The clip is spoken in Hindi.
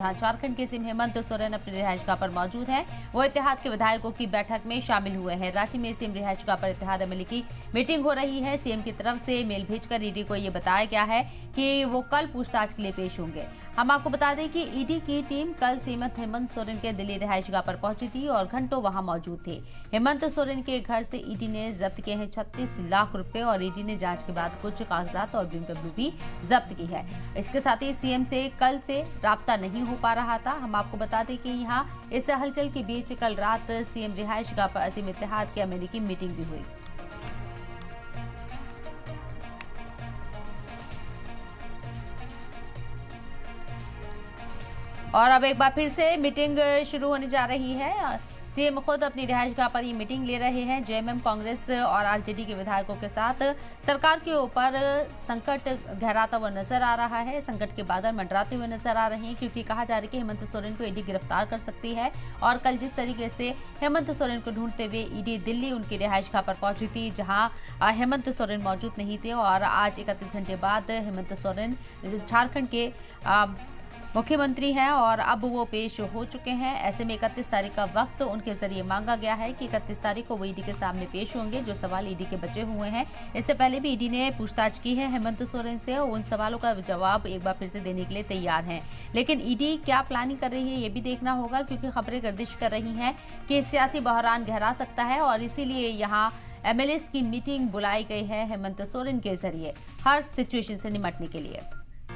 जहां झारखंड के सीएम हेमंत सोरेन अपने रिहायशगाह पर मौजूद हैं। वो इत्तेहाद के विधायकों की बैठक में शामिल हुए हैं। रांची में सीएम रिहायशगाह पर इत्तेहाद एमएलए की मीटिंग हो रही है। सीएम की तरफ से मेल भेजकर ईडी को ये बताया गया है कि वो कल पूछताछ के लिए पेश होंगे। हम आपको बता दें कि ईडी की टीम कल सीएम हेमंत सोरेन के दिल्ली रिहायशगाह पर पहुंची थी और घंटों वहां मौजूद थे। हेमंत सोरेन के घर से ईडी ने जब्त किए हैं 36 लाख रुपए और ईडी ने जांच के बाद कुछ कागजात और BMW भी जब्त की है। इसके साथ ही सीएम से कल से राब्ता नहीं हो पा रहा था। हम आपको बता दें कि यहाँ इस हलचल के बीच कल रात सीएम रिहायशगाह पर अजीम इत्तेहाद के एमएलए की मीटिंग भी हुई। और अब एक बार फिर से मीटिंग शुरू होने जा रही है। सीएम खुद अपनी रिहायशगाह पर ये मीटिंग ले रहे हैं। जेएमएम, कांग्रेस और आरजेडी के विधायकों के साथ सरकार के ऊपर संकट गहराता हुआ नजर आ रहा है। संकट के बादल मंडराते हुए नजर आ रहे हैं क्योंकि कहा जा रहा है कि हेमंत सोरेन को ईडी गिरफ्तार कर सकती है। और कल जिस तरीके से हेमंत सोरेन को ढूंढते हुए ईडी दिल्ली उनकी रिहायशगाह पर पहुंची थी, जहां हेमंत सोरेन मौजूद नहीं थे, और आज 31 घंटे बाद हेमंत सोरेन झारखंड के मुख्यमंत्री हैं और अब वो पेश हो चुके हैं। ऐसे में 31 तारीख का वक्त उनके जरिए मांगा गया है कि 31 तारीख को वो ईडी के सामने पेश होंगे। जो सवाल ईडी के बचे हुए हैं, इससे पहले भी ईडी ने पूछताछ की है हेमंत सोरेन से, और उन सवालों का जवाब एक बार फिर से देने के लिए तैयार हैं। लेकिन ईडी क्या प्लानिंग कर रही है ये भी देखना होगा, क्योंकि खबरें गर्दिश कर रही हैं कि सियासी बहरान गहरा सकता है और इसीलिए यहाँ एमएलए की मीटिंग बुलाई गई है हेमंत सोरेन के जरिए हर सिचुएशन से निपटने के लिए।